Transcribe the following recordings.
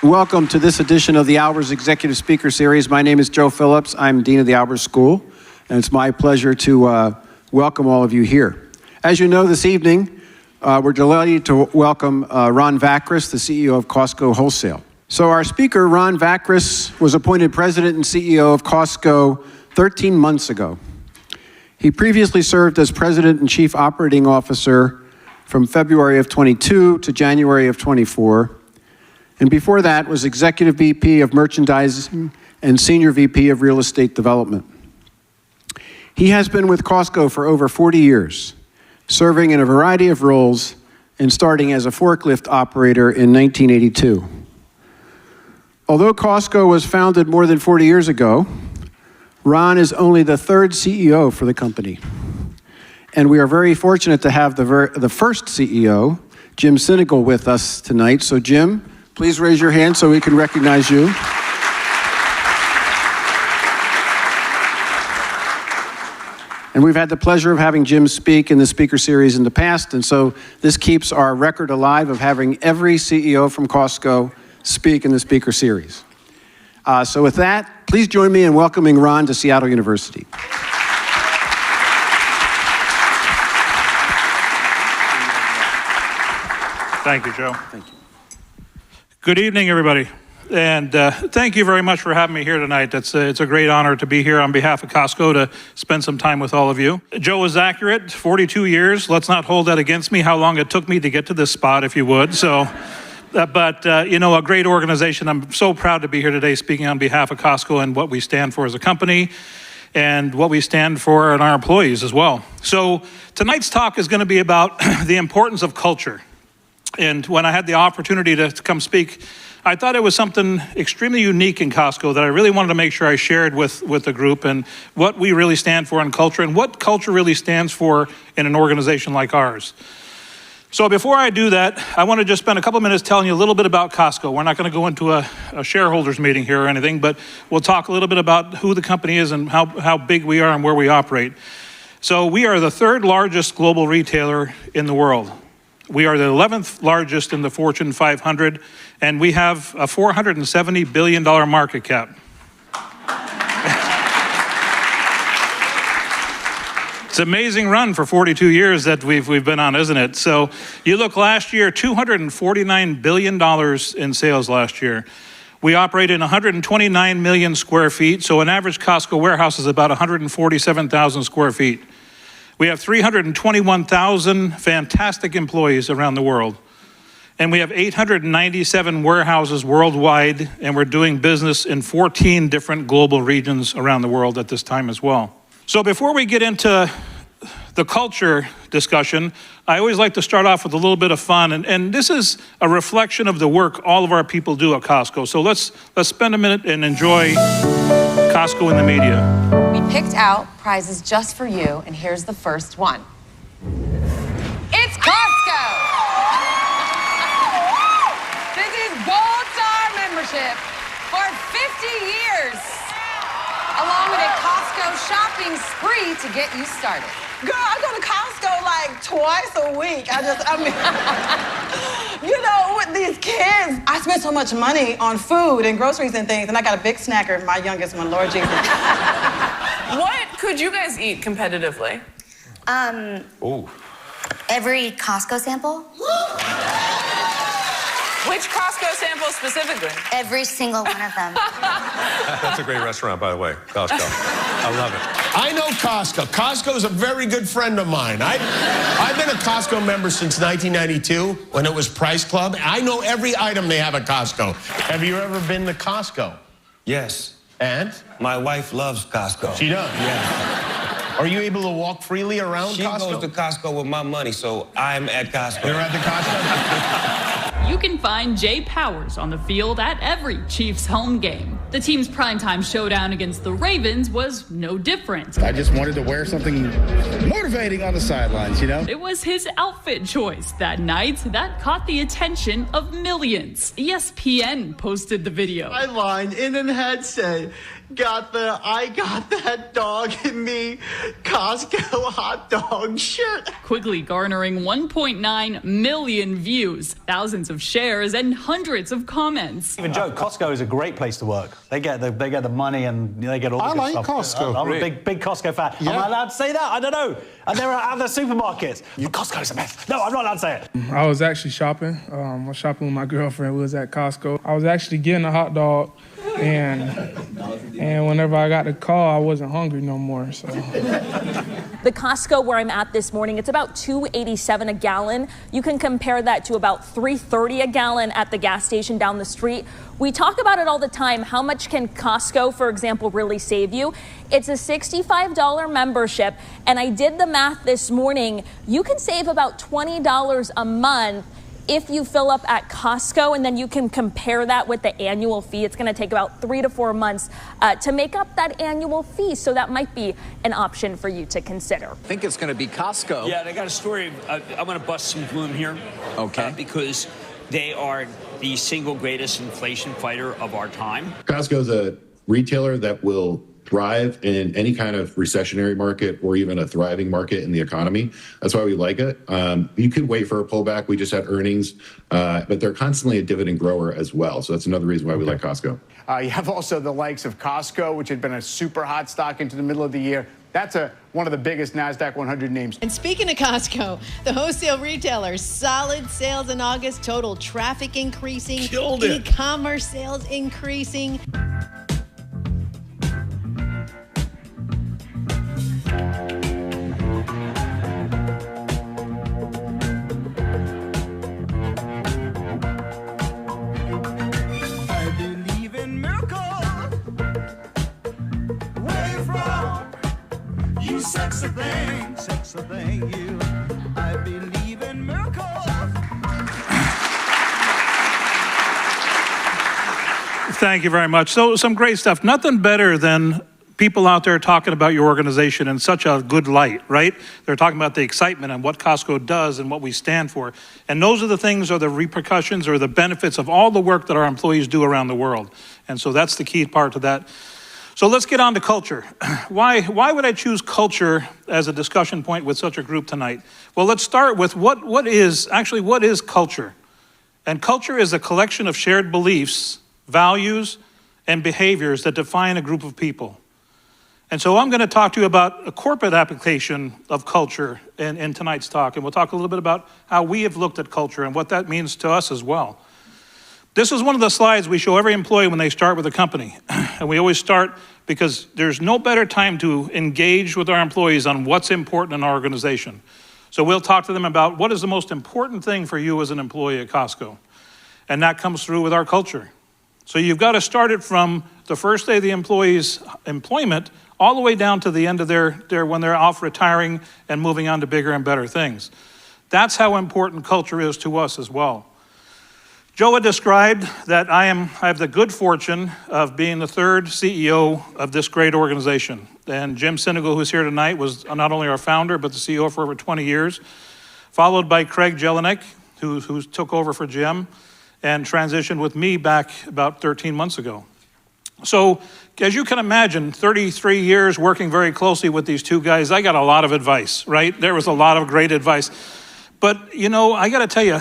Welcome to this edition of the Albers Executive Speaker Series. My name is Joe Phillips. I'm Dean of the Albers School, and it's my pleasure to welcome all of you here. As you know, this evening, we're delighted to welcome Ron Vachris, the CEO of Costco Wholesale. So our speaker, Ron Vachris, was appointed president and CEO of Costco 13 months ago. He previously served as president and chief operating officer from February of 22 to January of 24. And before that was executive VP of merchandising and senior VP of real estate development. He has been with Costco for over 40 years, serving in a variety of roles and starting as a forklift operator in 1982. Although Costco was founded more than 40 years ago, Ron is only the third CEO for the company. And we are very fortunate to have the first CEO, Jim Sinegal, with us tonight. So Jim, please raise your hand so we can recognize you. And we've had the pleasure of having Jim speak in the speaker series in the past, and so this keeps our record alive of having every CEO from Costco speak in the speaker series. So with that, please join me in welcoming Ron to Seattle University. Thank you, Joe. Thank you. Good evening, everybody. And thank you very much for having me here tonight. It's a great honor to be here on behalf of Costco to spend some time with all of you. Joe was accurate, 42 years. Let's not hold that against me, how long it took me to get to this spot, if you would. So, you know, a great organization. I'm so proud to be here today speaking on behalf of Costco and what we stand for as a company and what we stand for and our employees as well. So tonight's talk is going to be about the importance of culture. And when I had the opportunity to come speak, I thought it was something extremely unique in Costco that I really wanted to make sure I shared with the group, and what we really stand for in culture and what culture really stands for in an organization like ours. So before I do that, I want to just spend a couple minutes telling you a little bit about Costco. We're not going to go into a shareholders meeting here or anything, but we'll talk a little bit about who the company is and how big we are and where we operate. So we are the third largest global retailer in the world. We are the 11th largest in the Fortune 500, and we have a $470 billion market cap. It's an amazing run for 42 years that we've been on, isn't it? So you look last year, $249 billion in sales last year. We operate in 129 million square feet, so an average Costco warehouse is about 147,000 square feet. We have 321,000 fantastic employees around the world. And we have 897 warehouses worldwide, and we're doing business in 14 different global regions around the world at this time as well. So before we get into the culture discussion, I always like to start off with a little bit of fun. And this is a reflection of the work all of our people do at Costco. So let's spend a minute and enjoy Costco in the media. We picked out prizes just for you, and here's the first one. It's Costco! This is Gold Star membership for 50 years, along with a Costco shopping spree to get you started. Girl, I go to Costco like twice a week. You know, with these kids, I spend so much money on food and groceries and things, and I got a big snacker, my youngest one, Lord Jesus. What could you guys eat competitively? Every Costco sample. Which Costco sample specifically? Every single one of them. That's a great restaurant, by the way, Costco. I love it. I know Costco. Costco is a very good friend of mine. I've been a Costco member since 1992 when it was Price Club. I know every item they have at Costco. Have you ever been to Costco? Yes. And? My wife loves Costco. She does? Yeah. Are you able to walk freely around She Costco? goes to Costco with my money, so I'm at Costco. You're at the Costco? You can find Jay Powers on the field at every Chiefs home game. The team's primetime showdown against the Ravens was no different. I just wanted to wear something motivating on the sidelines, you know? It was his outfit choice that night that caught the attention of millions. ESPN posted the video. My line in and head said, I got that dog in me Costco hot dog shirt. Quickly garnering 1.9 million views. Thousands of of shares and hundreds of comments. Even Joe, Costco is a great place to work. They get the money and they get all the good stuff. Costco. I'm a big Costco fan. Yeah. Am I allowed to say that? I don't know. And there are other supermarkets. But Costco's the best. No, I'm not allowed to say it. I was actually shopping. I was shopping with my girlfriend. We was at Costco. I was actually getting a hot dog, and whenever I got the call, I wasn't hungry no more. So. The Costco where I'm at this morning, it's about $2.87 a gallon. You can compare that to about $3.30 a gallon at the gas station down the street. We talk about it all the time. How much can Costco, for example, really save you? It's a $65 membership, and I did the math this morning. You can save about $20 a month if you fill up at Costco, and then you can compare that with the annual fee. It's going to take about 3 to 4 months to make up that annual fee. So that might be an option for you to consider. I think it's going to be Costco. Yeah, they got a story. I'm going to bust some gloom here. Okay. Because they are the single greatest inflation fighter of our time. Costco is a retailer that will thrive in any kind of recessionary market or even a thriving market in the economy. That's why we like it. You could wait for a pullback. We just had earnings, but they're constantly a dividend grower as well. So that's another reason why we like Costco. You have also the likes of Costco, which had been a super hot stock into the middle of the year. That's one of the biggest NASDAQ 100 names. And speaking of Costco, the wholesale retailer, solid sales in August, total traffic increasing, e-commerce sales increasing. Sexy thing, you. I believe in miracles. Thank you very much. So some great stuff. Nothing better than people out there talking about your organization in such a good light, right? They're talking about the excitement and what Costco does and what we stand for. And those are the things, or the repercussions or the benefits of all the work that our employees do around the world. And so that's the key part to that. So let's get on to culture. Why would I choose culture as a discussion point with such a group tonight? Well, let's start with what is culture? And culture is a collection of shared beliefs, values, and behaviors that define a group of people. And so I'm going to talk to you about a corporate application of culture in tonight's talk, and we'll talk a little bit about how we have looked at culture and what that means to us as well. This is one of the slides we show every employee when they start with a company. And we always start because there's no better time to engage with our employees on what's important in our organization. So we'll talk to them about what is the most important thing for you as an employee at Costco. And that comes through with our culture. So you've got to start it from the first day of the employee's employment all the way down to the end of their when they're off retiring and moving on to bigger and better things. That's how important culture is to us as well. Joe had described that I have the good fortune of being the third CEO of this great organization. And Jim Sinegal, who's here tonight, was not only our founder, but the CEO for over 20 years, followed by Craig Jelinek, who took over for Jim and transitioned with me back about 13 months ago. So, as you can imagine, 33 years working very closely with these two guys, I got a lot of advice, right? There was a lot of great advice. But, you know, I got to tell you,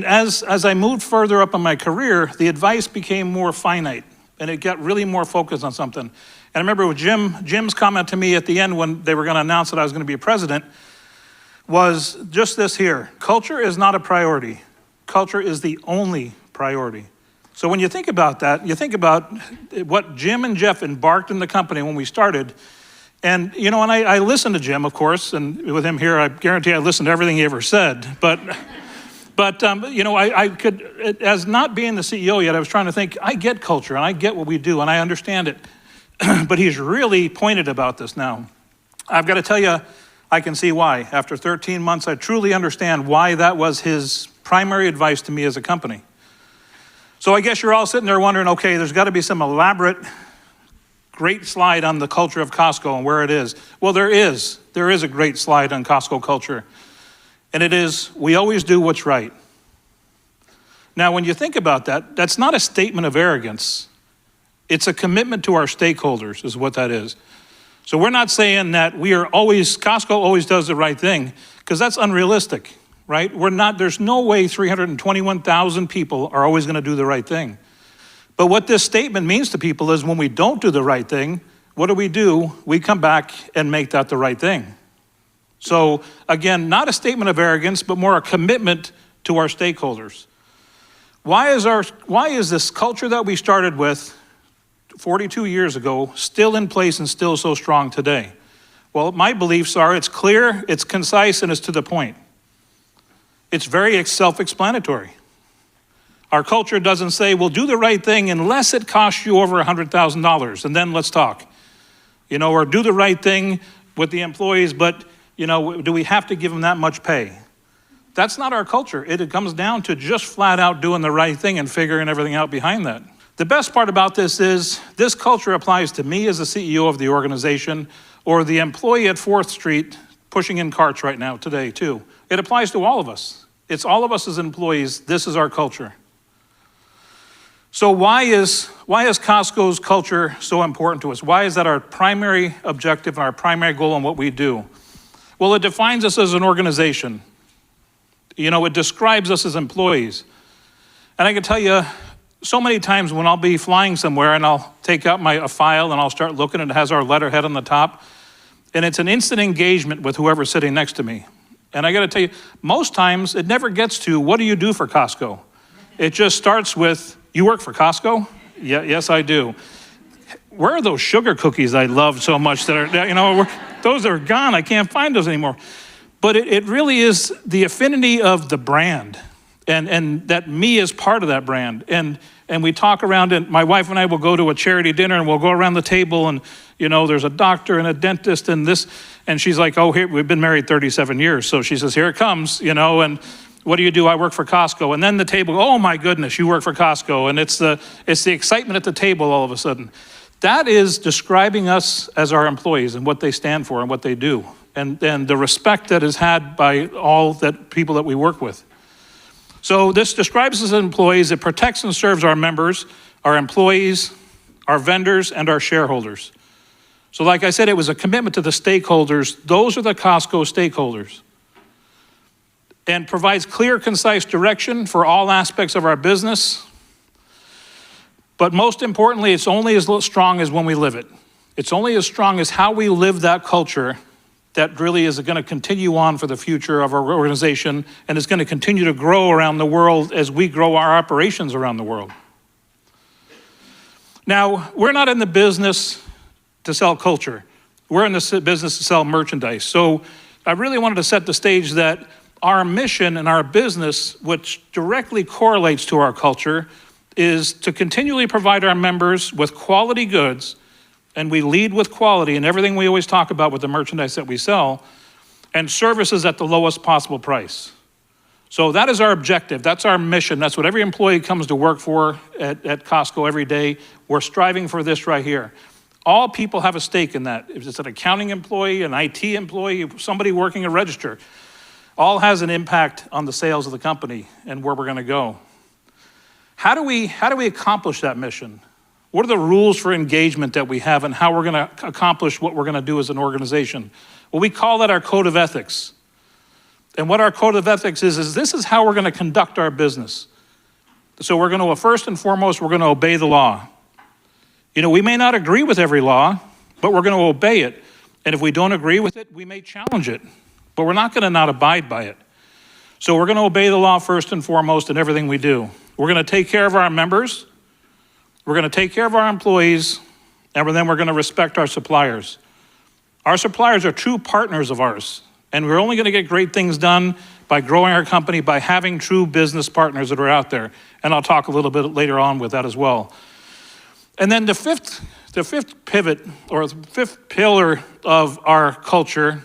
as I moved further up in my career, the advice became more finite, and it got really more focused on something. And I remember with Jim's comment to me at the end when they were going to announce that I was going to be president was just this here. Culture is not a priority. Culture is the only priority. So when you think about that, you think about what Jim and Jeff embarked in the company when we started. And, you know, and I listened to Jim, of course, and with him here, I guarantee I listened to everything he ever said. But you know, I could, as not being the CEO yet, I was trying to think, I get culture, and I get what we do, and I understand it. But he's really pointed about this now. I've got to tell you, I can see why. After 13 months, I truly understand why that was his primary advice to me as a company. So I guess you're all sitting there wondering, okay, there's got to be some elaborate, great slide on the culture of Costco and where it is. Well, there is a great slide on Costco culture. And it is, we always do what's right. Now, when you think about that, that's not a statement of arrogance. It's a commitment to our stakeholders is what that is. So we're not saying that Costco always does the right thing, because that's unrealistic. right? There's no way 321,000 people are always going to do the right thing. But what this statement means to people is when we don't do the right thing, what do? We come back and make that the right thing. So again, not a statement of arrogance, but more a commitment to our stakeholders. Why is this culture that we started with 42 years ago still in place and still so strong today? Well, my beliefs are it's clear, it's concise, and it's to the point. It's very self-explanatory. Our culture doesn't say, well, do the right thing unless it costs you over $100,000, and then let's talk. Or do the right thing with the employees, but, do we have to give them that much pay? That's not our culture. It comes down to just flat out doing the right thing and figuring everything out behind that. The best part about this is this culture applies to me as the CEO of the organization or the employee at 4th Street pushing in carts right now today too. It applies to all of us. It's all of us as employees. This is our culture. So why is Costco's culture so important to us? Why is that our primary objective and our primary goal in what we do? Well, it defines us as an organization. It describes us as employees. And I can tell you, so many times when I'll be flying somewhere and I'll take out a file and I'll start looking and it has our letterhead on the top, and it's an instant engagement with whoever's sitting next to me. And I gotta tell you, most times it never gets to, what do you do for Costco? It just starts with, you work for Costco? Yeah, yes, I do. Where are those sugar cookies I loved so much that are, those are gone. I can't find those anymore. But it really is the affinity of the brand and that me is part of that brand. And we talk around, and my wife and I will go to a charity dinner and we'll go around the table and, there's a doctor and a dentist and this, and she's like, oh, here, we've been married 37 years. So she says, here it comes, and what do? I work for Costco. And then the table, oh my goodness, you work for Costco. And it's the excitement at the table all of a sudden. That is describing us as our employees and what they stand for and what they do. And the respect that is had by all that people that we work with. So this describes us as employees. It protects and serves our members, our employees, our vendors, and our shareholders. So like I said, it was a commitment to the stakeholders. Those are the Costco stakeholders. And provides clear, concise direction for all aspects of our business. But most importantly, it's only as strong as when we live it. It's only as strong as how we live that culture that really is going to continue on for the future of our organization, and is going to continue to grow around the world as we grow our operations around the world. Now, we're not in the business to sell culture. We're in the business to sell merchandise. So I really wanted to set the stage that our mission and our business, which directly correlates to our culture, is to continually provide our members with quality goods. And we lead with quality in everything we always talk about with the merchandise that we sell, and services at the lowest possible price. So that is our objective. That's our mission. That's what every employee comes to work for at Costco every day. We're striving for this right here. All people have a stake in that. If it's an accounting employee, an IT employee, somebody working a register, all has an impact on the sales of the company and where we're going to go. How do we accomplish that mission? What are the rules for engagement that we have and how we're going to accomplish what we're going to do as an organization? Well, we call that our code of ethics. And what our code of ethics is this is how we're going to conduct our business. So we're going to, first and foremost, we're going to obey the law. We may not agree with every law, but we're going to obey it. And if we don't agree with it, we may challenge it, but we're not going to not abide by it. So we're going to obey the law first and foremost in everything we do. We're going to take care of our members. We're going to take care of our employees, and then we're going to respect our suppliers. Our suppliers are true partners of ours, and we're only going to get great things done by growing our company, by having true business partners that are out there. And I'll talk a little bit later on with that as well. And then the fifth pivot, or the fifth pillar of our culture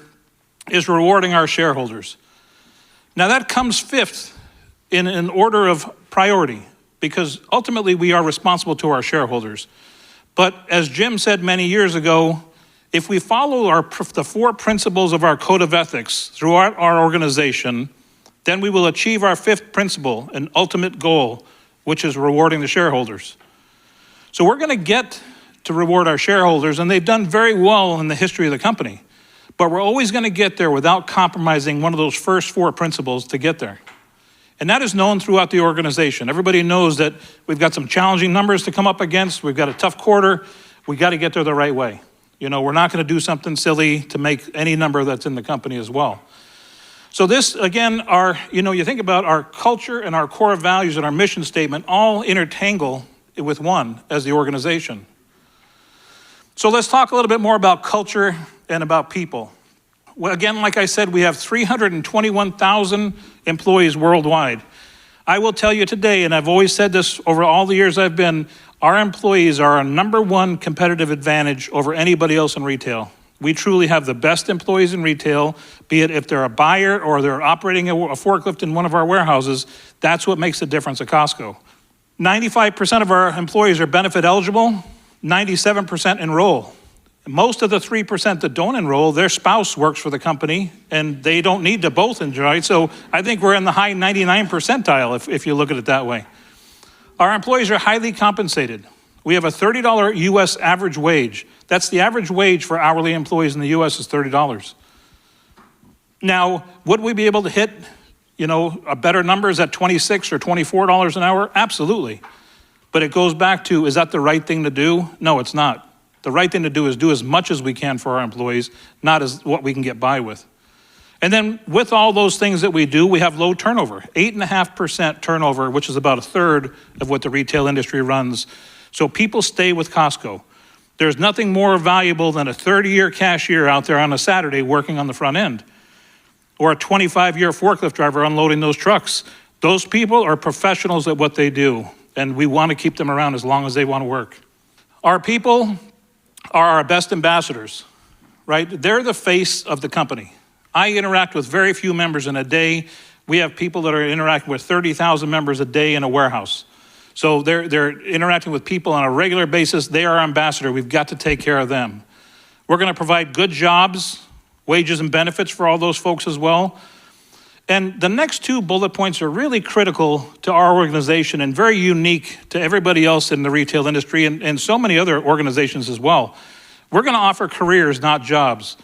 is rewarding our shareholders. Now that comes fifth in an order of priority, because ultimately we are responsible to our shareholders. But as Jim said many years ago, if we follow the 4 principles of our code of ethics throughout our organization, then we will achieve our 5th principle, an ultimate goal, which is rewarding the shareholders. So we're going to get to reward our shareholders, and they've done very well in the history of the company. But we're always going to get there without compromising one of those first 4 principles to get there. And that is known throughout the organization. Everybody knows that we've got some challenging numbers to come up against. We've got a tough quarter. We got to get there the right way. You know, we're not going to do something silly to make any number that's in the company as well. So this, again, you think about our culture and our core values and our mission statement all intertangle with one as the organization. So let's talk a little bit more about culture and about people. Well, again, like I said, we have 321,000 employees worldwide. I will tell you today, and I've always said this over all the years I've been, our employees are our #1 competitive advantage over anybody else in retail. We truly have the best employees in retail, be it if they're a buyer or they're operating a forklift in one of our warehouses. That's what makes the difference at Costco. 95% of our employees are benefit eligible, 97% enroll. Most of the 3% that don't enroll, their spouse works for the company and they don't need to both enjoy it. So I think we're in the high 99 percentile if you look at it that way. Our employees are highly compensated. We have a $30 US average wage. That's the average wage for hourly employees in the US is $30. Now, would we be able to hit, a better numbers at $26 or $24 an hour? Absolutely. But it goes back to, is that the right thing to do? No, it's not. The right thing to do is do as much as we can for our employees, not as what we can get by with. And then with all those things that we do, we have low turnover, 8.5% turnover, which is about 1/3 of what the retail industry runs. So people stay with Costco. There's nothing more valuable than a 30-year cashier out there on a Saturday working on the front end, or a 25-year forklift driver unloading those trucks. Those people are professionals at what they do, and we want to keep them around as long as they want to work. Our people are our best ambassadors, right? They're the face of the company. I interact with very few members in a day. We have people that are interacting with 30,000 members a day in a warehouse. So they're interacting with people on a regular basis. They are our ambassador. We've got to take care of them. We're going to provide good jobs, wages and benefits for all those folks as well. And the next 2 bullet points are really critical to our organization and very unique to everybody else in the retail industry and so many other organizations as well. We're going to offer careers, not jobs.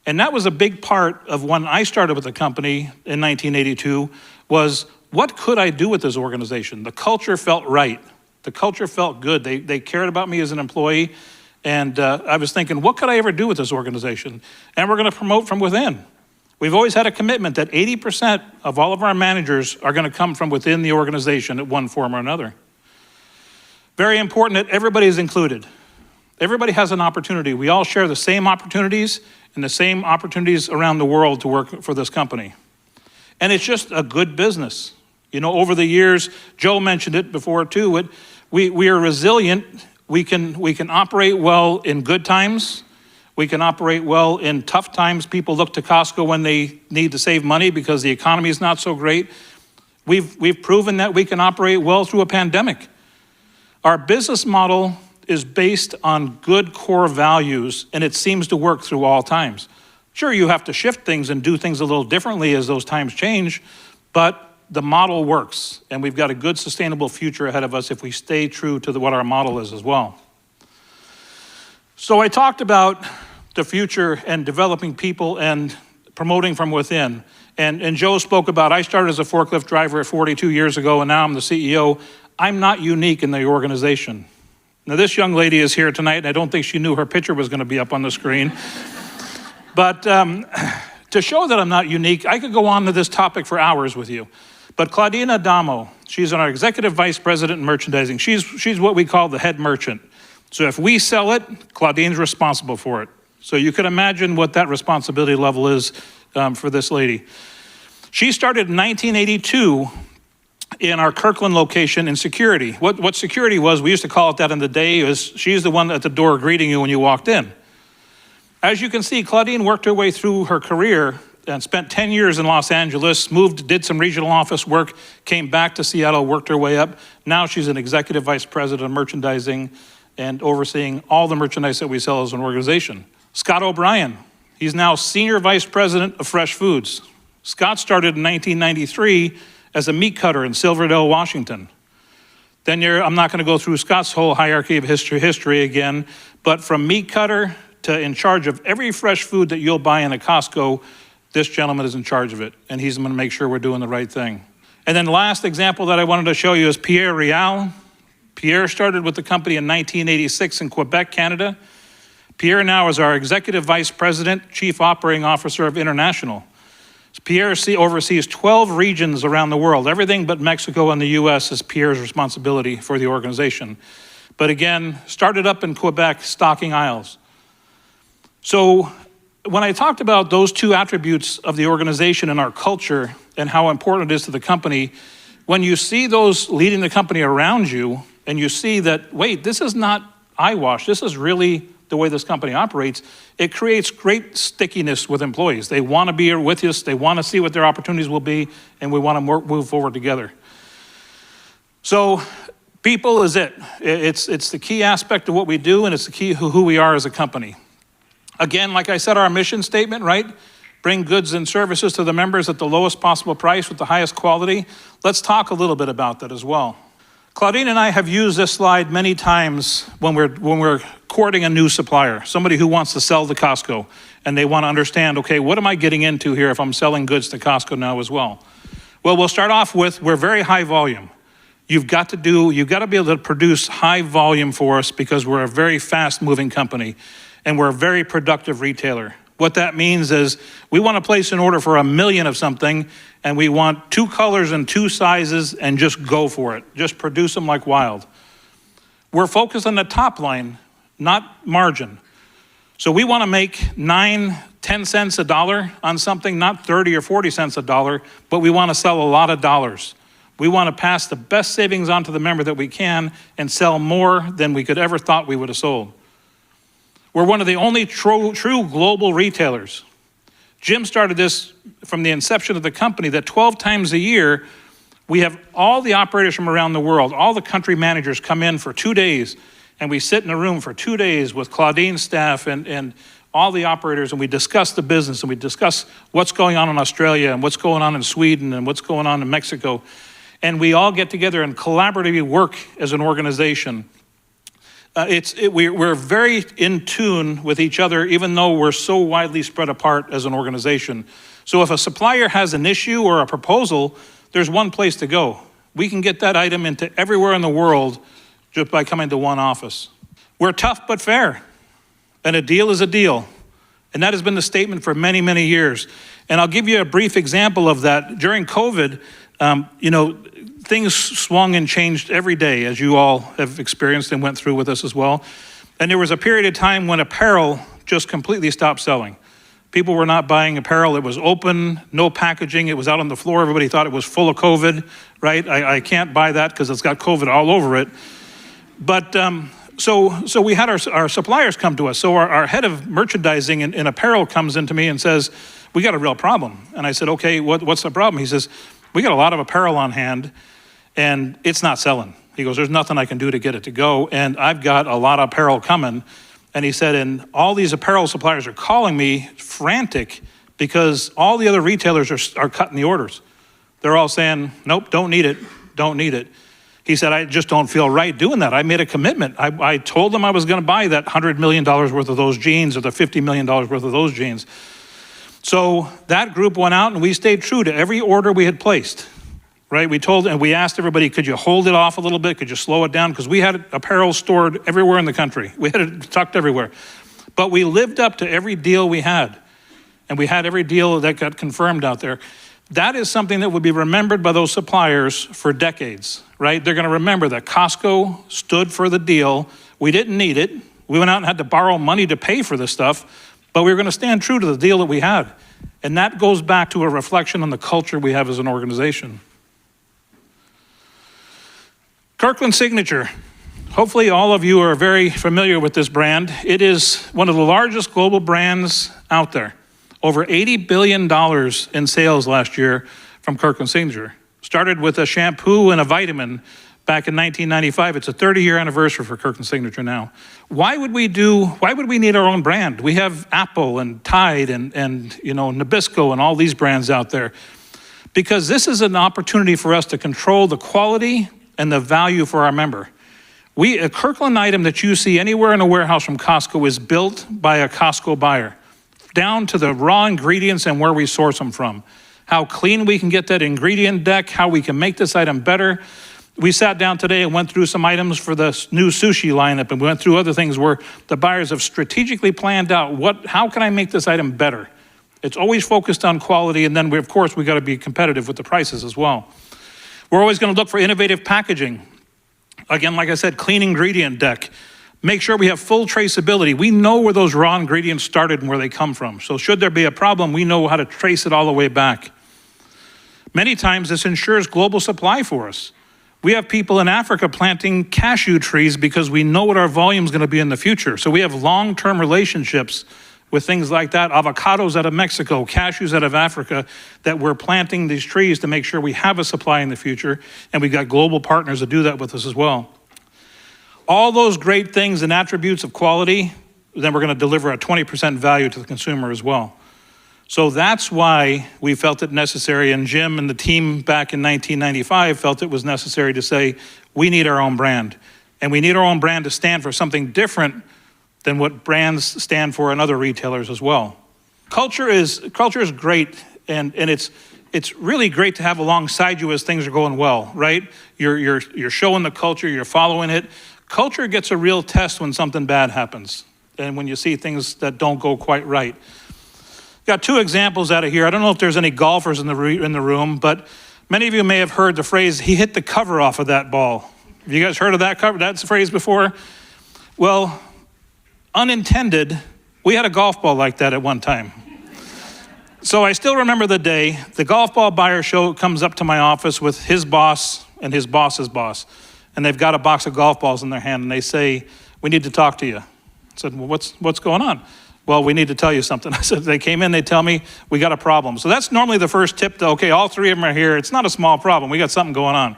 And that was a big part of when I started with the company in 1982 was, what could I do with this organization? The culture felt right. The culture felt good. They cared about me as an employee. And I was thinking, what could I ever do with this organization? And we're going to promote from within. We've always had a commitment that 80% of all of our managers are going to come from within the organization in one form or another. Very important that everybody is included. Everybody has an opportunity. We all share the same opportunities and the same opportunities around the world to work for this company. And it's just a good business. Over the years, Joe mentioned it before too, we are resilient. We can operate well in good times. We can operate well in tough times. People look to Costco when they need to save money because the economy is not so great. We've proven that we can operate well through a pandemic. Our business model is based on good core values, and it seems to work through all times. Sure, you have to shift things and do things a little differently as those times change, but the model works, and we've got a good sustainable future ahead of us if we stay true to what our model is as well. So I talked about the future and developing people and promoting from within. And Joe spoke about, I started as a forklift driver 42 years ago, and now I'm the CEO. I'm not unique in the organization. Now, this young lady is here tonight, and I don't think she knew her picture was going to be up on the screen. But to show that I'm not unique, I could go on to this topic for hours with you. But Claudina Adamo, she's our Executive Vice President in Merchandising. She's what we call the head merchant. So if we sell it, Claudine's responsible for it. So you can imagine what that responsibility level is for this lady. She started in 1982 in our Kirkland location in security. What security was, we used to call it that in the day, is she's the one at the door greeting you when you walked in. As you can see, Claudine worked her way through her career and spent 10 years in Los Angeles, moved, did some regional office work, came back to Seattle, worked her way up. Now she's an Executive Vice President of Merchandising and overseeing all the merchandise that we sell as an organization. Scott O'Brien, he's now Senior Vice President of Fresh Foods. Scott started in 1993 as a meat cutter in Silverdale, Washington. Then I'm not going to go through Scott's whole hierarchy of history again, but from meat cutter in charge of every fresh food that you'll buy in a Costco. This gentleman is in charge of it, and he's going to make sure we're doing the right thing. And then the last example that I wanted to show you is Pierre Rial. Pierre started with the company in 1986 in Quebec, Canada. Pierre now is our Executive Vice President, Chief Operating Officer of International. Pierre oversees 12 regions around the world. Everything but Mexico and the US is Pierre's responsibility for the organization. But again, started up in Quebec, stocking aisles. So when I talked about those two attributes of the organization and our culture and how important it is to the company, when you see those leading the company around you and you see that, wait, this is not eyewash, this is really the way this company operates, it creates great stickiness with employees. They want to be here with us, they want to see what their opportunities will be, and we want to move forward together. So people is it. It's the key aspect of what we do, and it's the key who we are as a company. Again, like I said, our mission statement, right? Bring goods and services to the members at the lowest possible price with the highest quality. Let's talk a little bit about that as well. Claudine and I have used this slide many times when we're courting a new supplier, somebody who wants to sell to Costco, and they want to understand, okay, what am I getting into here if I'm selling goods to Costco now as well? Well, we'll start off with, we're very high volume. You've got to be able to produce high volume for us because we're a very fast moving company. And we're a very productive retailer. What that means is we want to place an order for 1 million of something, and we want 2 colors and 2 sizes, and just go for it. Just produce them like wild. We're focused on the top line, not margin. So we want to make 9, 10 cents a dollar on something, not 30 or 40 cents a dollar, but we want to sell a lot of dollars. We want to pass the best savings on to the member that we can and sell more than we could ever thought we would have sold. We're one of the only true global retailers. Jim started this from the inception of the company, that 12 times a year, we have all the operators from around the world, all the country managers come in for 2 days, and we sit in a room for 2 days with Claudine's staff and all the operators, and we discuss the business, and we discuss what's going on in Australia, and what's going on in Sweden, and what's going on in Mexico. And we all get together and collaboratively work as an organization. We're very in tune with each other, even though we're so widely spread apart as an organization. So if a supplier has an issue or a proposal, there's one place to go. We can get that item into everywhere in the world just by coming to one office. We're tough but fair, and a deal is a deal. And that has been the statement for many, many years. And I'll give you a brief example of that. During COVID, things swung and changed every day, as you all have experienced and went through with us as well. And there was a period of time when apparel just completely stopped selling. People were not buying apparel. It was open, no packaging. It was out on the floor. Everybody thought it was full of COVID, right? I can't buy that because it's got COVID all over it. But so we had our suppliers come to us. So our head of merchandising in apparel comes into me and says, we got a real problem. And I said, okay, what's the problem? He says, we got a lot of apparel on hand, and it's not selling. He goes, there's nothing I can do to get it to go, and I've got a lot of apparel coming. And he said, and all these apparel suppliers are calling me frantic because all the other retailers are cutting the orders. They're all saying, nope, don't need it, don't need it. He said, I just don't feel right doing that. I made a commitment. I told them I was going to buy that $100 million worth of those jeans or the $50 million worth of those jeans. So that group went out and we stayed true to every order we had placed, right? We asked everybody, could you hold it off a little bit? Could you slow it down? Because we had apparel stored everywhere in the country. We had it tucked everywhere. But we lived up to every deal we had. And we had every deal that got confirmed out there. That is something that would be remembered by those suppliers for decades, right? They're going to remember that Costco stood for the deal. We didn't need it. We went out and had to borrow money to pay for this stuff. But we were going to stand true to the deal that we had. And that goes back to a reflection on the culture we have as an organization. Kirkland Signature. Hopefully all of you are very familiar with this brand. It is one of the largest global brands out there. Over $80 billion in sales last year from Kirkland Signature. Started with a shampoo and a vitamin back in 1995. It's a 30-year anniversary for Kirkland Signature now. Why would we need our own brand? We have Apple and Tide and Nabisco and all these brands out there. Because this is an opportunity for us to control the quality and the value for our member. A Kirkland item that you see anywhere in a warehouse from Costco is built by a Costco buyer, down to the raw ingredients and where we source them from. How clean we can get that ingredient deck, how we can make this item better. We sat down today and went through some items for the new sushi lineup, and we went through other things where the buyers have strategically planned out how can I make this item better? It's always focused on quality, and then of course we got to be competitive with the prices as well. We're always going to look for innovative packaging. Again, like I said, clean ingredient deck. Make sure we have full traceability. We know where those raw ingredients started and where they come from. So should there be a problem, we know how to trace it all the way back. Many times this ensures global supply for us. We have people in Africa planting cashew trees because we know what our volume is going to be in the future. So we have long-term relationships with things like that, avocados out of Mexico, cashews out of Africa, that we're planting these trees to make sure we have a supply in the future, and we've got global partners that do that with us as well. All those great things and attributes of quality, then we're going to deliver a 20% value to the consumer as well. So that's why we felt it necessary, and Jim and the team back in 1995 felt it was necessary to say, we need our own brand. And we need our own brand to stand for something different than what brands stand for in other retailers as well. Culture is great, and it's really great to have alongside you as things are going well, right? You're showing the culture, you're following it. Culture gets a real test when something bad happens and when you see things that don't go quite right. Got two examples out of here. I don't know if there's any golfers in the room, but many of you may have heard the phrase, he hit the cover off of that ball. Have you guys heard of that phrase before? Well, unintended, we had a golf ball like that at one time. So I still remember the day, the golf ball buyer comes up to my office with his boss and his boss's boss, and they've got a box of golf balls in their hand, and they say, we need to talk to you. I said, well, what's going on? Well, we need to tell you something. I said, they came in, they tell me, we got a problem. So that's normally the first tip to, okay, all three of them are here. It's not a small problem. We got something going on.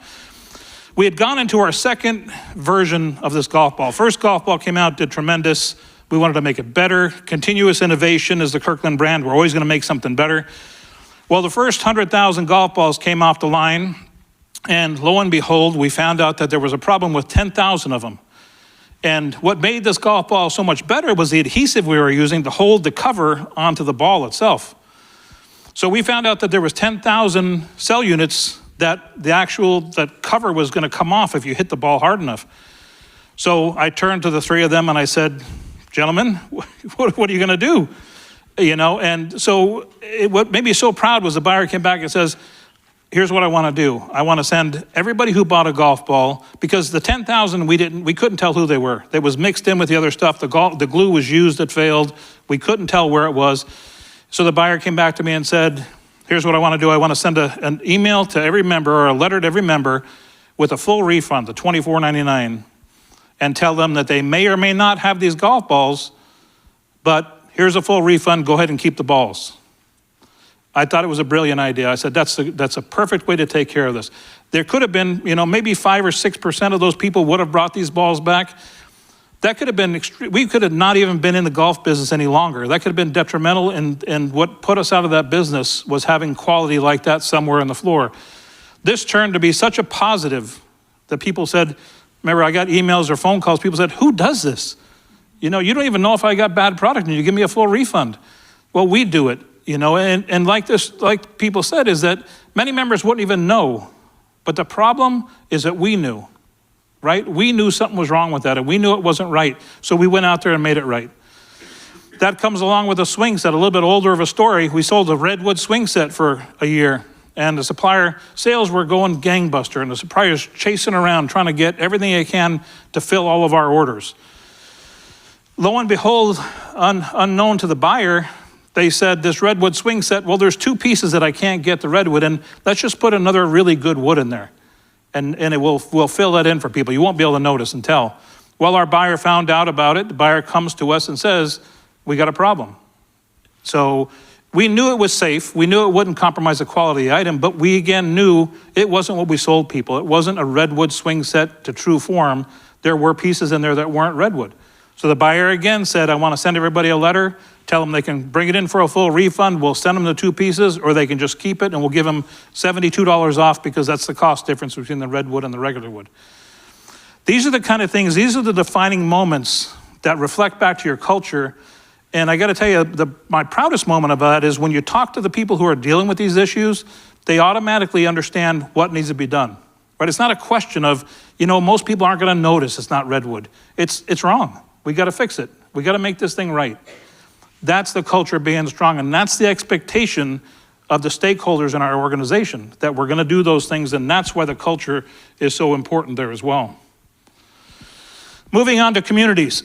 We had gone into our second version of this golf ball. First golf ball came out, did tremendous. We wanted to make it better. Continuous innovation is the Kirkland brand. We're always going to make something better. Well, the first 100,000 golf balls came off the line, and lo and behold, we found out that there was a problem with 10,000 of them. And what made this golf ball so much better was the adhesive we were using to hold the cover onto the ball itself. So we found out that there was 10,000 cell units that that cover was going to come off if you hit the ball hard enough. So I turned to the three of them and I said, gentlemen, what are you going to do? You know, and so what made me so proud was the buyer came back and says, here's what I want to do. I want to send everybody who bought a golf ball, because the 10,000 we couldn't tell who they were. It was mixed in with the other stuff. The glue was used, it failed. We couldn't tell where it was. So the buyer came back to me and said, here's what I want to do. I want to send an email to every member, or a letter to every member, with a full refund, the $24.99, and tell them that they may or may not have these golf balls, but here's a full refund. Go ahead and keep the balls. I thought it was a brilliant idea. I said, that's a perfect way to take care of this. There could have been, maybe 5 or 6% of those people would have brought these balls back. That could have been, we could have not even been in the golf business any longer. That could have been detrimental, and what put us out of that business was having quality like that somewhere on the floor. This turned to be such a positive that people said, remember, I got emails or phone calls, people said, who does this? You don't even know if I got bad product and you give me a full refund. Well, we do it. And like people said, is that many members wouldn't even know. But the problem is that we knew, right? We knew something was wrong with that, and we knew it wasn't right. So we went out there and made it right. That comes along with a swing set, a little bit older of a story. We sold a redwood swing set for a year, and the supplier sales were going gangbuster, and the supplier's chasing around trying to get everything they can to fill all of our orders. Lo and behold, unknown to the buyer, they said, this redwood swing set, well, there's 2 pieces that I can't get the redwood in. Let's just put another really good wood in there. And we'll fill that in for people. You won't be able to notice and tell. Well, our buyer found out about it. The buyer comes to us and says, we got a problem. So we knew it was safe. We knew it wouldn't compromise the quality of the item, but we again knew it wasn't what we sold people. It wasn't a redwood swing set to true form. There were pieces in there that weren't redwood. So the buyer again said, I want to send everybody a letter, tell them they can bring it in for a full refund. We'll send them the 2 pieces, or they can just keep it, and we'll give them $72 off, because that's the cost difference between the redwood and the regular wood. These are the kind of things, these are the defining moments that reflect back to your culture. And I got to tell you, my proudest moment of that is when you talk to the people who are dealing with these issues, they automatically understand what needs to be done. Right? It's not a question of, most people aren't going to notice it's not redwood. It's wrong. We got to fix it. We got to make this thing right. That's the culture being strong, and that's the expectation of the stakeholders in our organization, that we're going to do those things, and that's why the culture is so important there as well. Moving on to communities.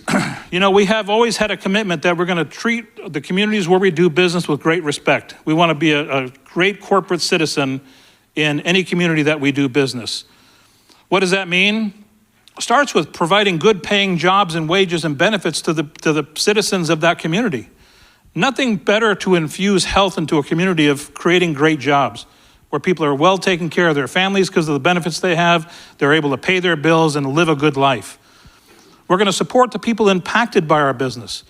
We have always had a commitment that we're going to treat the communities where we do business with great respect. We want to be a great corporate citizen in any community that we do business. What does that mean? It starts with providing good paying jobs and wages and benefits to the citizens of that community. Nothing better to infuse health into a community of creating great jobs, where people are well taken care of their families because of the benefits they have, they're able to pay their bills and live a good life. We're going to support the people impacted by our business.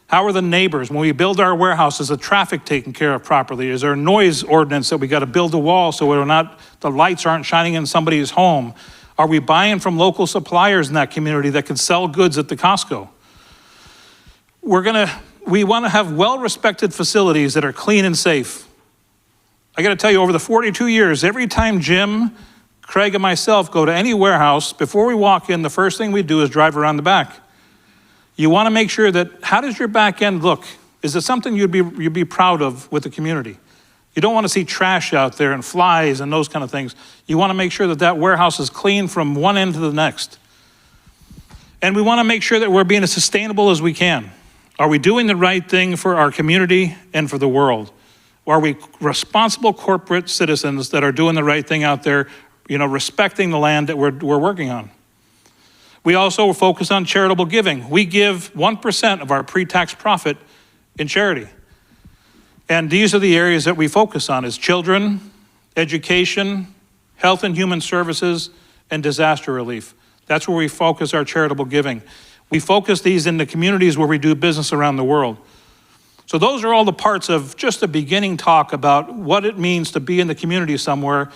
How are the neighbors? When we build our warehouse, is the traffic taken care of properly? Is there a noise ordinance that we got to build a wall so the lights aren't shining in somebody's home? Are we buying from local suppliers in that community that can sell goods at the Costco? We want to have well-respected facilities that are clean and safe. I got to tell you, over the 42 years, every time Jim, Craig, and myself go to any warehouse, before we walk in, the first thing we do is drive around the back. You want to make sure that, how does your back end look? Is it something you'd be proud of with the community? You don't want to see trash out there and flies and those kind of things. You want to make sure that warehouse is clean from one end to the next. And we want to make sure that we're being as sustainable as we can. Are we doing the right thing for our community and for the world? Or are we responsible corporate citizens that are doing the right thing out there, respecting the land that we're working on? We also focus on charitable giving. We give 1% of our pre-tax profit in charity. And these are the areas that we focus on: is children, education, health and human services, and disaster relief. That's where we focus our charitable giving. We focus these in the communities where we do business around the world. So those are all the parts of just a beginning talk about what it means to be in the community somewhere.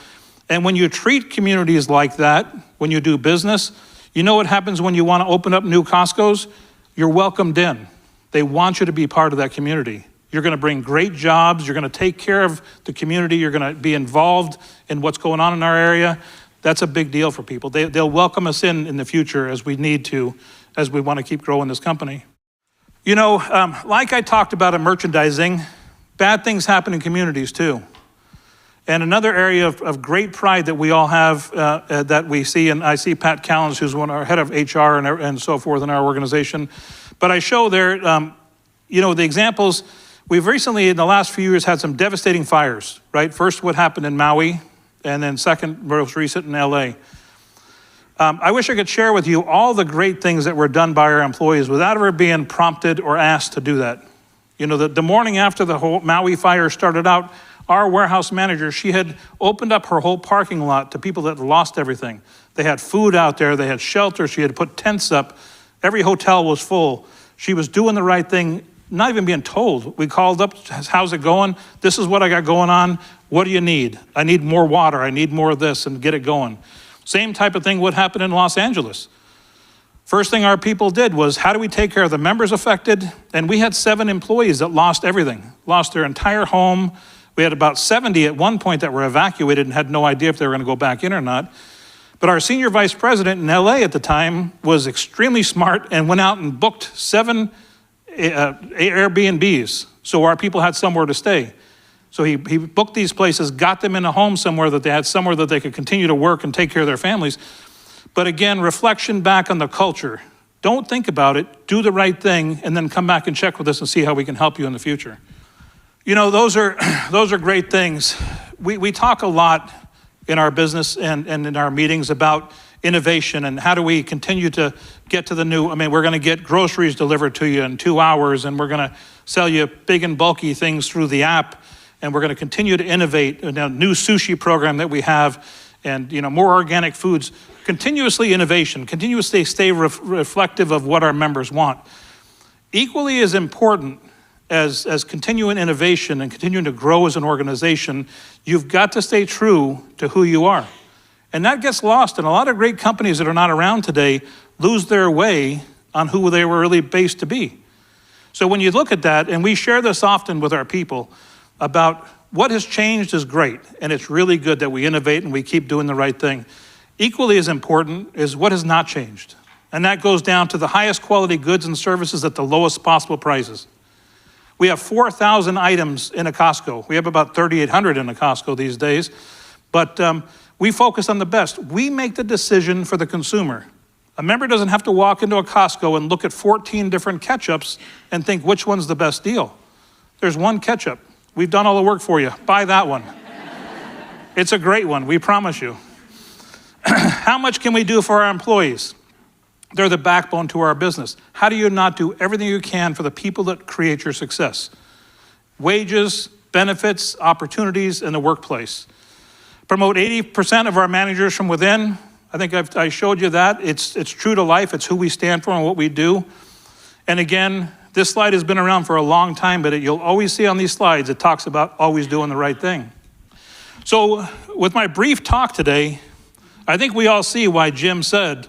And when you treat communities like that, when you do business, you know what happens when you want to open up new Costco's? You're welcomed in. They want you to be part of that community. You're going to bring great jobs. You're going to take care of the community. You're going to be involved in what's going on in our area. That's a big deal for people. They'll welcome us in the future as we need to, as we want to keep growing this company. Like I talked about in merchandising, bad things happen in communities too. And another area of great pride that we all have that we see, and I see Pat Callens, who's our head of HR and so forth in our organization. But I show there, the examples. We've recently, in the last few years, had some devastating fires, right? First, what happened in Maui, and then second, most recent in LA. I wish I could share with you all the great things that were done by our employees without ever being prompted or asked to do that. The morning after the whole Maui fire started out, our warehouse manager, she had opened up her whole parking lot to people that lost everything. They had food out there, they had shelter, she had put tents up. Every hotel was full. She was doing the right thing, not even being told. We called up, how's it going? This is what I got going on. What do you need? I need more water. I need more of this, and get it going. Same type of thing would happen in Los Angeles. First thing our people did was, how do we take care of the members affected? And we had 7 employees that lost everything, lost their entire home. We had about 70 at one point that were evacuated and had no idea if they were going to go back in or not. But our senior vice president in LA at the time was extremely smart and went out and booked 7 Airbnbs so our people had somewhere to stay. So he booked these places, got them in a home somewhere that they had somewhere that they could continue to work and take care of their families. But again, reflection back on the culture. Don't think about it, do the right thing, and then come back and check with us and see how we can help you in the future. Those are great things. We talk a lot in our business and in our meetings about innovation and how do we continue to get to the new. We're going to get groceries delivered to you in 2 hours, and we're going to sell you big and bulky things through the app, and we're going to continue to innovate. A new sushi program that we have, and more organic foods. Continuously innovation, continuously stay reflective of what our members want. Equally as important as continuing innovation and continuing to grow as an organization, you've got to stay true to who you are. And that gets lost, and a lot of great companies that are not around today lose their way on who they were really based to be. So when you look at that, and we share this often with our people, about what has changed is great, and it's really good that we innovate and we keep doing the right thing. Equally as important is what has not changed. And that goes down to the highest quality goods and services at the lowest possible prices. We have 4,000 items in a Costco. We have about 3,800 in a Costco these days, but we focus on the best. We make the decision for the consumer. A member doesn't have to walk into a Costco and look at 14 different ketchups and think which one's the best deal. There's one ketchup. We've done all the work for you. Buy that one. It's a great one, we promise you. How much can we do for our employees? They're the backbone to our business. How do you not do everything you can for the people that create your success? Wages, benefits, opportunities in the workplace. Promote 80% of our managers from within. I think I showed you that. It's true to life. It's who we stand for and what we do. And again, this slide has been around for a long time, but you'll always see on these slides, it talks about always doing the right thing. So with my brief talk today, I think we all see why Jim said,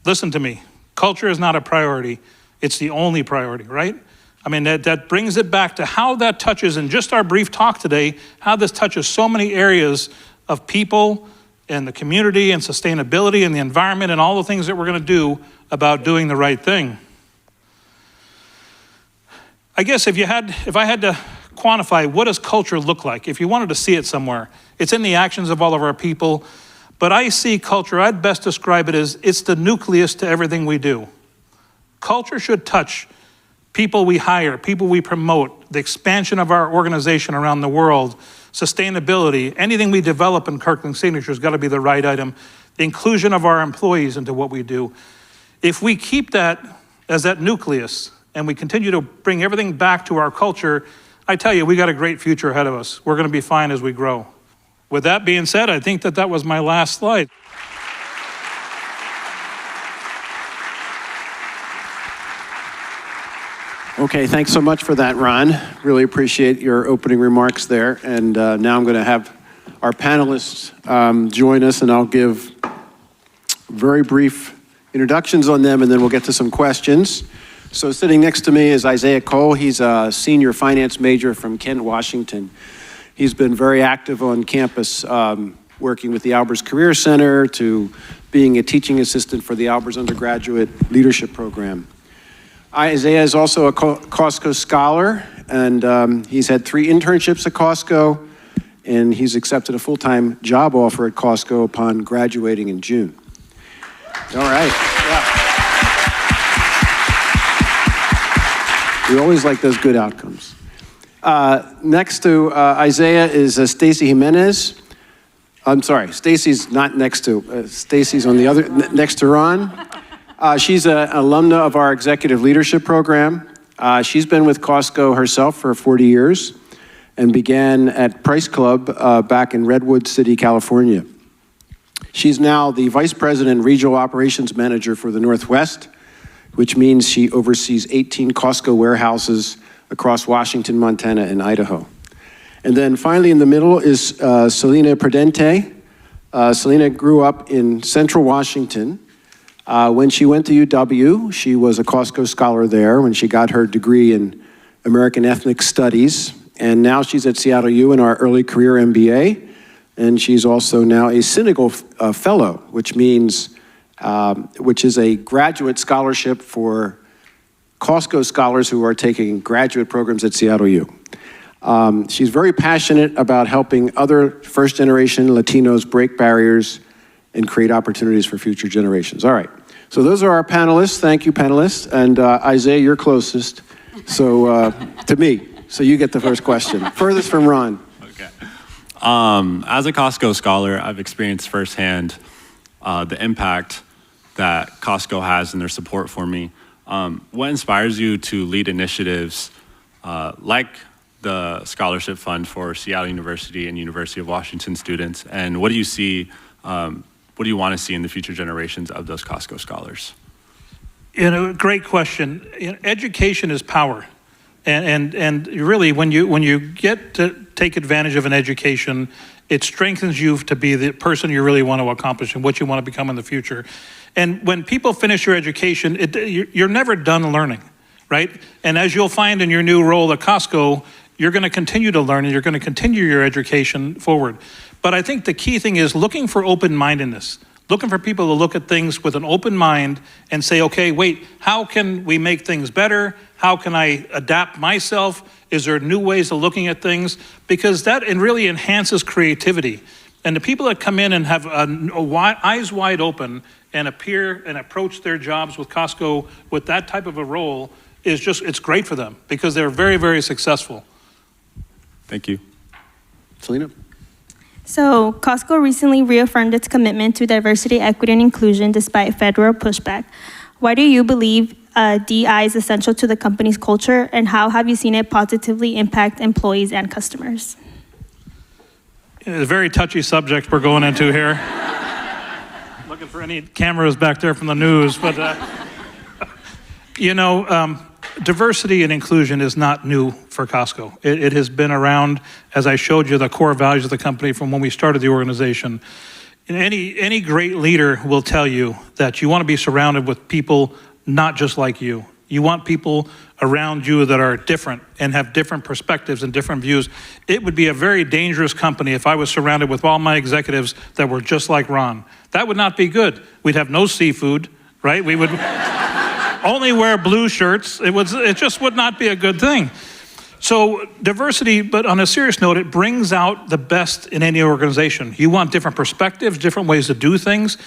listen to me, culture is not a priority. It's the only priority, right? I mean, that brings it back to how that touches, in just our brief talk today, how this touches so many areas of people and the community and sustainability and the environment and all the things that we're going to do about doing the right thing. I guess if I had to quantify what does culture look like, if you wanted to see it somewhere, it's in the actions of all of our people. But I see culture, I'd best describe it as it's the nucleus to everything we do. Culture should touch people we hire, people we promote, the expansion of our organization around the world, sustainability, anything we develop in Kirkland Signature has got to be the right item, the inclusion of our employees into what we do. If we keep that as that nucleus and we continue to bring everything back to our culture, I tell you, we got a great future ahead of us. We're going to be fine as we grow. With that being said, I think that was my last slide. Okay, thanks so much for that, Ron. Really appreciate your opening remarks there. And now I'm going to have our panelists join us, and I'll give very brief introductions on them, and then we'll get to some questions. So sitting next to me is Isaiah Cole. He's a senior finance major from Kent, Washington. He's been very active on campus, working with the Albers Career Center to being a teaching assistant for the Albers Undergraduate Leadership Program. Isaiah is also a Costco scholar, and he's had 3 internships at Costco, and he's accepted a full-time job offer at Costco upon graduating in June. All right. Yeah. We always like those good outcomes. Next to Isaiah is Stacy Jimenez. I'm sorry, Stacy's not next to. Stacy's on the other, next to Ron. She's an alumna of our Executive Leadership Program. She's been with Costco herself for 40 years and began at Price Club back in Redwood City, California. She's now the Vice President and Regional Operations Manager for the Northwest, which means she oversees 18 Costco warehouses across Washington, Montana, and Idaho. And then finally in the middle is Selena Prudente. Selena grew up in Central Washington. When she went to UW, she was a Costco scholar there when she got her degree in American Ethnic Studies. And now she's at Seattle U in our early career MBA. And she's also now a Senegal Fellow, which means, which is a graduate scholarship for Costco scholars who are taking graduate programs at Seattle U. She's very passionate about helping other first-generation Latinos break barriers and create opportunities for future generations. All right, so those are our panelists. Thank you, panelists. And Isaiah, you're closest to me, so you get the first question. Furthest from Ron. Okay. As a Costco scholar, I've experienced firsthand the impact that Costco has in their support for me. What inspires you to lead initiatives like the Scholarship Fund for Seattle University and University of Washington students? And what do you see, what do you want to see in the future generations of those Costco scholars? Great question. Education is power. And really, when you get to take advantage of an education, it strengthens you to be the person you really want to accomplish and what you want to become in the future. And when people finish your education, you're never done learning, right? And as you'll find in your new role at Costco, you're going to continue to learn and you're going to continue your education forward. But I think the key thing is looking for open-mindedness, looking for people to look at things with an open mind and say, okay, wait, how can we make things better? How can I adapt myself? Is there new ways of looking at things? Because that really enhances creativity. And the people that come in and have eyes wide open and appear and approach their jobs with Costco with that type of a role is just, it's great for them because they're very, very successful. Thank you. Selena? So, Costco recently reaffirmed its commitment to diversity, equity, and inclusion despite federal pushback. Why do you believe DEI is essential to the company's culture, and how have you seen it positively impact employees and customers? It's a very touchy subject we're going into here. Looking for any cameras back there from the news, but diversity and inclusion is not new for Costco. It has been around, as I showed you, the core values of the company from when we started the organization. And any great leader will tell you that you want to be surrounded with people not just like you. You want people around you that are different and have different perspectives and different views. It would be a very dangerous company if I was surrounded with all my executives that were just like Ron. That would not be good. We'd have no seafood, right? We would only wear blue shirts. It just would not be a good thing. So diversity, but on a serious note, it brings out the best in any organization. You want different perspectives, different ways to do things.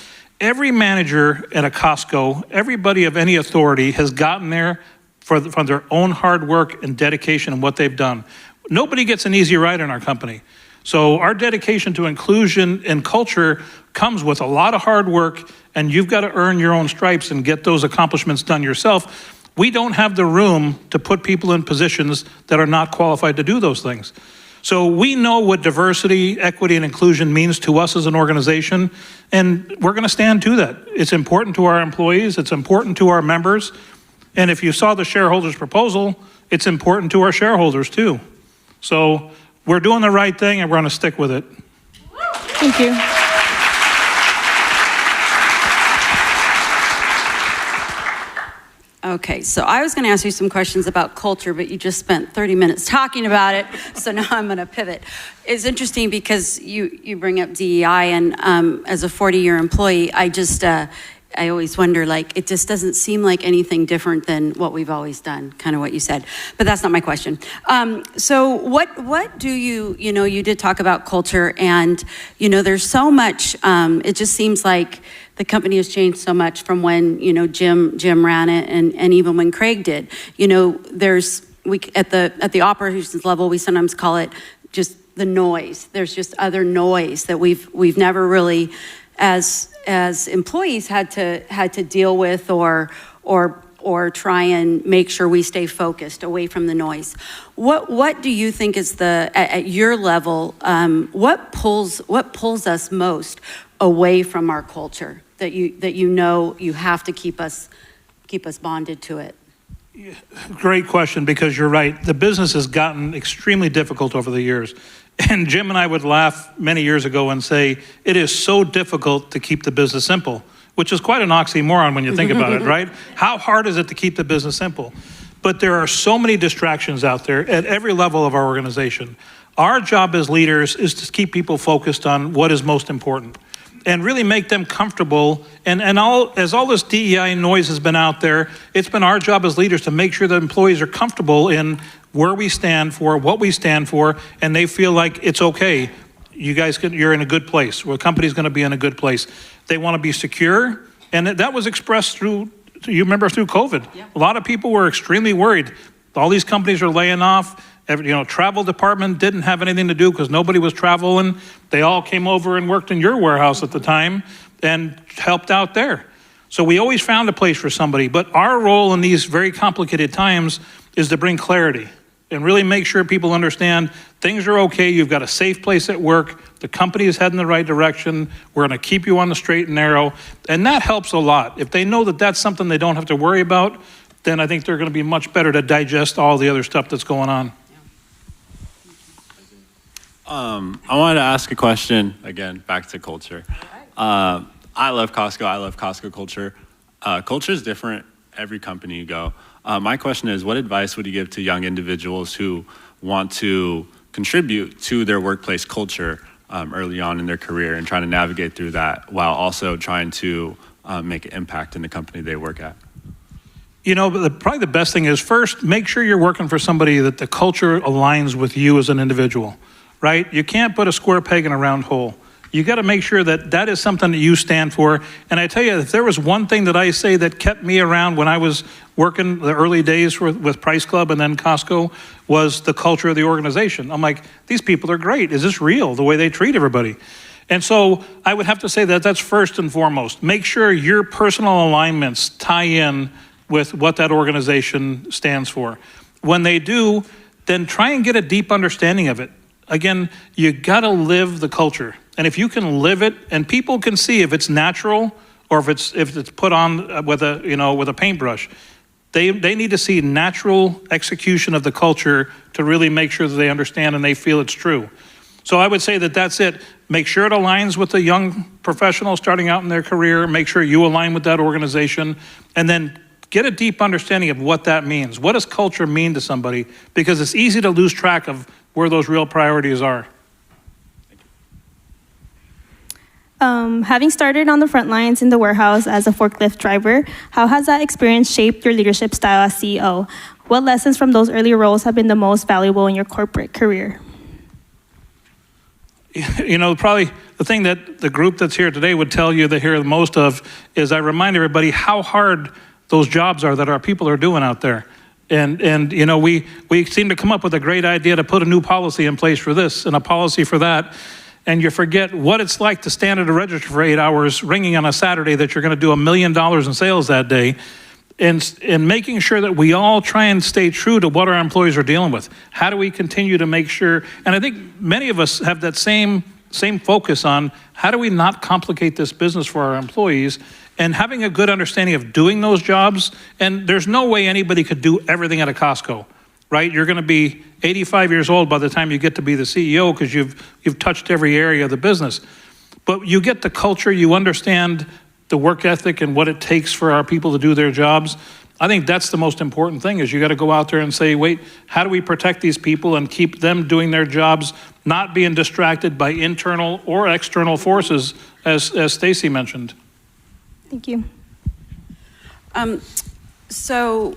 Every manager at a Costco, everybody of any authority has gotten there from their own hard work and dedication and what they've done. Nobody gets an easy ride in our company. So our dedication to inclusion and culture comes with a lot of hard work, and you've got to earn your own stripes and get those accomplishments done yourself. We don't have the room to put people in positions that are not qualified to do those things. So we know what diversity, equity, and inclusion means to us as an organization, and we're going to stand to that. It's important to our employees, it's important to our members, and if you saw the shareholders' proposal, it's important to our shareholders too. So we're doing the right thing and we're going to stick with it. Thank you. Okay, so I was going to ask you some questions about culture, but you just spent 30 minutes talking about it, so now I'm going to pivot. It's interesting because you bring up DEI, and as a 40-year employee, I always wonder, like, it just doesn't seem like anything different than what we've always done, kind of what you said. But that's not my question. So what do you did talk about culture, and, there's so much, it just seems like the company has changed so much from when, Jim ran it and even when Craig did. At the operations level, we sometimes call it just the noise. There's just other noise that we've never really, as employees, had to deal with or try and make sure we stay focused away from the noise. What do you think is at your level, what pulls us most away from our culture that you have to keep us bonded to it? Great question, because you're right. The business has gotten extremely difficult over the years. And Jim and I would laugh many years ago and say, it is so difficult to keep the business simple, which is quite an oxymoron when you think about it, right? How hard is it to keep the business simple? But there are so many distractions out there at every level of our organization. Our job as leaders is to keep people focused on what is most important and really make them comfortable. As all this DEI noise has been out there, it's been our job as leaders to make sure that employees are comfortable in where we stand for, what we stand for, and they feel like it's okay. You're in a good place. Well, the company's going to be in a good place. They want to be secure, and that was expressed through COVID. Yeah. A lot of people were extremely worried. All these companies are laying off. Travel department didn't have anything to do because nobody was traveling. They all came over and worked in your warehouse at the time and helped out there. So we always found a place for somebody. But our role in these very complicated times is to bring clarity and really make sure people understand things are okay. You've got a safe place at work. The company is heading the right direction. We're going to keep you on the straight and narrow. And that helps a lot. If they know that that's something they don't have to worry about, then I think they're going to be much better to digest all the other stuff that's going on. I wanted to ask a question, again, back to culture. I love Costco. I love Costco culture. Culture is different every company you go. My question is, what advice would you give to young individuals who want to contribute to their workplace culture early on in their career and trying to navigate through that while also trying to make an impact in the company they work at? You know, probably the best thing is first, make sure you're working for somebody that the culture aligns with you as an individual, right? You can't put a square peg in a round hole. You got to make sure that that is something that you stand for. And I tell you, if there was one thing that I say that kept me around when I was working the early days with Price Club and then Costco, was the culture of the organization. I'm like, these people are great. Is this real, the way they treat everybody? And so I would have to say that that's first and foremost. Make sure your personal alignments tie in with what that organization stands for. When they do, then try and get a deep understanding of it. Again, you gotta live the culture. And if you can live it, and people can see if it's natural or if it's put on with a paintbrush, they need to see natural execution of the culture to really make sure that they understand and they feel it's true. So I would say that that's it. Make sure it aligns with the young professional starting out in their career. Make sure you align with that organization, and then get a deep understanding of what that means. What does culture mean to somebody? Because it's easy to lose track of where those real priorities are. Having started on the front lines in the warehouse as a forklift driver, how has that experience shaped your leadership style as CEO? What lessons from those early roles have been the most valuable in your corporate career? You know, probably the thing that the group that's here today would tell you they hear the most of is I remind everybody how hard those jobs are that our people are doing out there. And you know, we seem to come up with a great idea to put a new policy in place for this and a policy for that. And you forget what it's like to stand at a register for 8 hours ringing on a Saturday that you're going to do $1 million in sales that day, and making sure that we all try and stay true to what our employees are dealing with. How do we continue to make sure, and I think many of us have that same focus on how do we not complicate this business for our employees, and having a good understanding of doing those jobs. And there's no way anybody could do everything at a Costco, right? You're going to be 85 years old by the time you get to be the CEO because you've touched every area of the business. But you get the culture, you understand the work ethic and what it takes for our people to do their jobs. I think that's the most important thing, is you got to go out there and say, wait, how do we protect these people and keep them doing their jobs, not being distracted by internal or external forces, as Stacy mentioned. Thank you. So,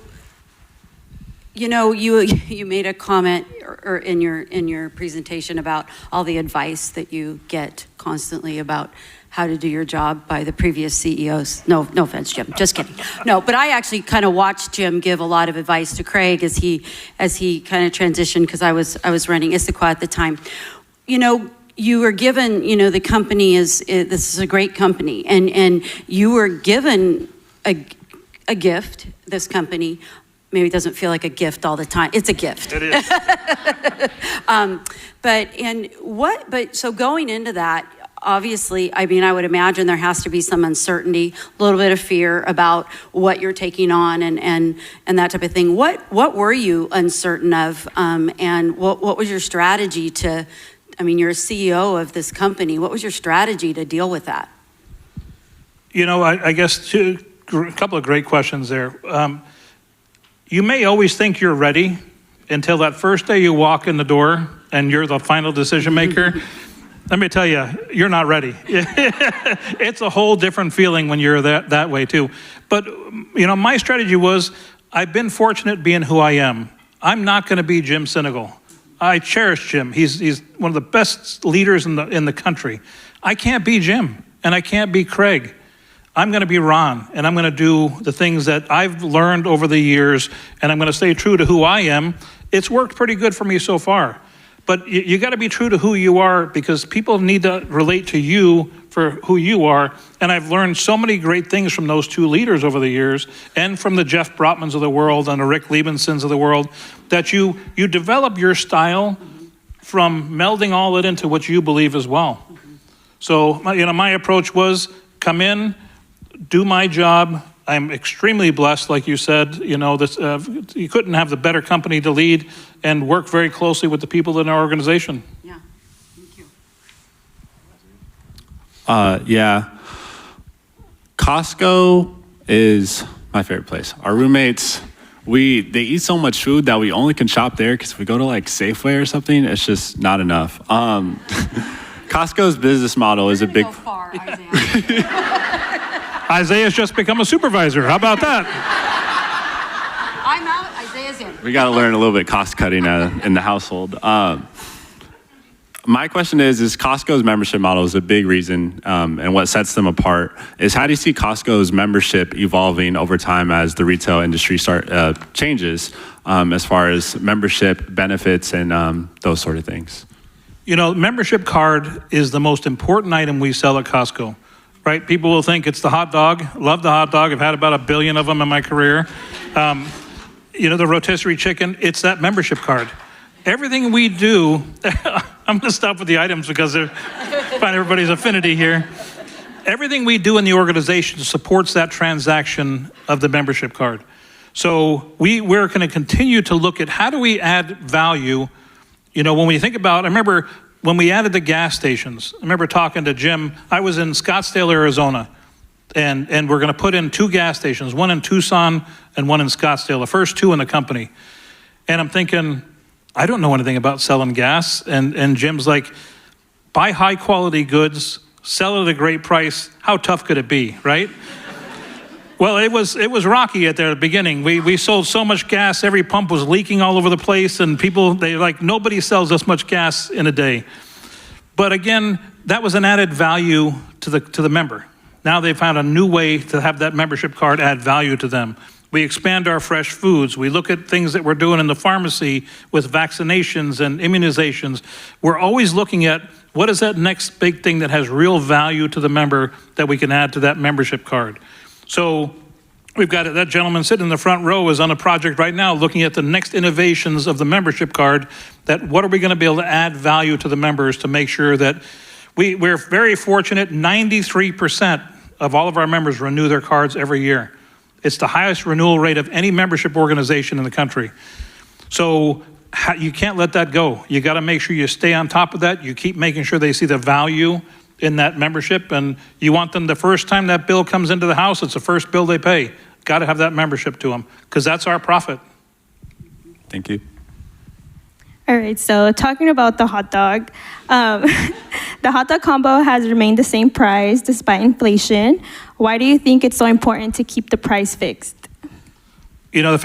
you know, you made a comment or in your presentation about all the advice that you get constantly about how to do your job by the previous CEOs. No offense, Jim. Just kidding. No, but I actually kind of watched Jim give a lot of advice to Craig as he kind of transitioned, because I was running Issaquah at the time. You know, you were given, you know, the company this is a great company, and you were given a gift, this company. Maybe it doesn't feel like a gift all the time. It's a gift. It is. So going into that, obviously, I mean, I would imagine there has to be some uncertainty, a little bit of fear about what you're taking on and that type of thing. What were you uncertain of, and what was your strategy to, I mean, you're a CEO of this company. What was your strategy to deal with that? You know, I guess a couple of great questions there. You may always think you're ready until that first day you walk in the door and you're the final decision maker. Let me tell you, you're not ready. It's a whole different feeling when you're that way too. But, you know, my strategy was, I've been fortunate being who I am. I'm not going to be Jim Sinegal. I cherish Jim. He's one of the best leaders in the country. I can't be Jim, and I can't be Craig. I'm going to be Ron, and I'm going to do the things that I've learned over the years, and I'm going to stay true to who I am. It's worked pretty good for me so far. But you got to be true to who you are, because people need to relate to you for who you are. And I've learned so many great things from those two leaders over the years, and from the Jeff Brotmans of the world and the Rick Liebensons of the world, that you develop your style from melding all it into what you believe as well. So, you know, my approach was come in, do my job, I'm extremely blessed, like you said. You know, this, you couldn't have the better company to lead and work very closely with the people in our organization. Yeah, thank you. Yeah. Costco is my favorite place. Our roommates, they eat so much food that we only can shop there because if we go to like Safeway or something, it's just not enough. Costco's business model is a big. Far, Isaiah. Isaiah's just become a supervisor. How about that? I'm out. Isaiah's in. We got to learn a little bit cost cutting in the household. My question is Costco's membership model is a big reason, and what sets them apart is how do you see Costco's membership evolving over time as the retail industry changes as far as membership benefits and those sort of things? You know, membership card is the most important item we sell at Costco, right? People will think it's the hot dog. Love the hot dog. I've had about 1 billion of them in my career. You know, the rotisserie chicken, it's that membership card. Everything we do, I'm going to stop with the items because I find everybody's affinity here. Everything we do in the organization supports that transaction of the membership card. So we're going to continue to look at how do we add value. You know, when we think about, I remember when we added the gas stations, I remember talking to Jim. I was in Scottsdale, Arizona, and we're going to put in 2 gas stations, one in Tucson and one in Scottsdale, the first 2 in the company. And I'm thinking, I don't know anything about selling gas. And Jim's like, buy high quality goods, sell it at a great price. How tough could it be, right? Well, it was rocky at the beginning. We sold so much gas, every pump was leaking all over the place, and nobody sells this much gas in a day. But again, that was an added value to the member. Now they found a new way to have that membership card add value to them. We expand our fresh foods. We look at things that we're doing in the pharmacy with vaccinations and immunizations. We're always looking at what is that next big thing that has real value to the member that we can add to that membership card. So we've got that gentleman sitting in the front row is on a project right now looking at the next innovations of the membership card, that what are we going to be able to add value to the members to make sure that we're very fortunate. 93% of all of our members renew their cards every year. It's the highest renewal rate of any membership organization in the country. So you can't let that go. You got to make sure you stay on top of that. You keep making sure they see the value in that membership, and you want them the first time that bill comes into the house, it's the first bill they pay. Got to have that membership to them because that's our profit. Thank you. All right, so talking about the hot dog, the hot dog combo has remained the same price despite inflation. Why do you think it's so important to keep the price fixed? You know, one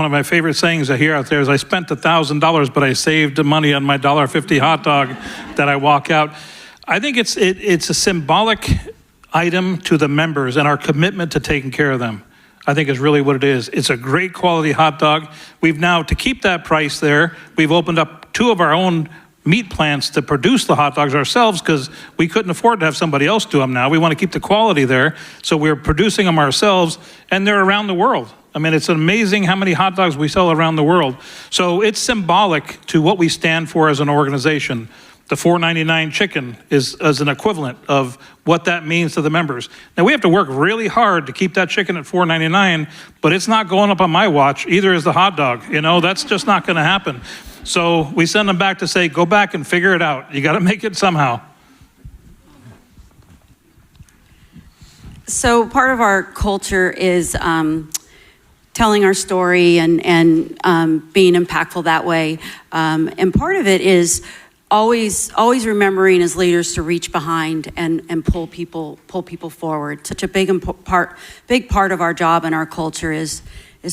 of my favorite sayings I hear out there is, I spent $1,000, but I saved the money on my $1.50 hot dog that I walk out. I think it's a symbolic item to the members and our commitment to taking care of them. I think is really what it is. It's a great quality hot dog. We've now, to keep that price there, we've opened up 2 of our own meat plants to produce the hot dogs ourselves because we couldn't afford to have somebody else do them now. We want to keep the quality there, so we're producing them ourselves, and they're around the world. I mean, it's amazing how many hot dogs we sell around the world. So it's symbolic to what we stand for as an organization. The $4.99 chicken is as an equivalent of what that means to the members. Now, we have to work really hard to keep that chicken at $4.99, but it's not going up on my watch, either is the hot dog. You know, that's just not going to happen. So we send them back to say, go back and figure it out. You got to make it somehow. So part of our culture is telling our story and being impactful that way. And part of it is always remembering as leaders to reach behind and pull people forward. Such a big part of our job and our culture is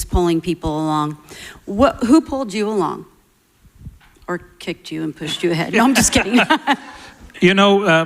pulling people along. Who pulled you along? Or kicked you and pushed you ahead? No, I'm just kidding. You know,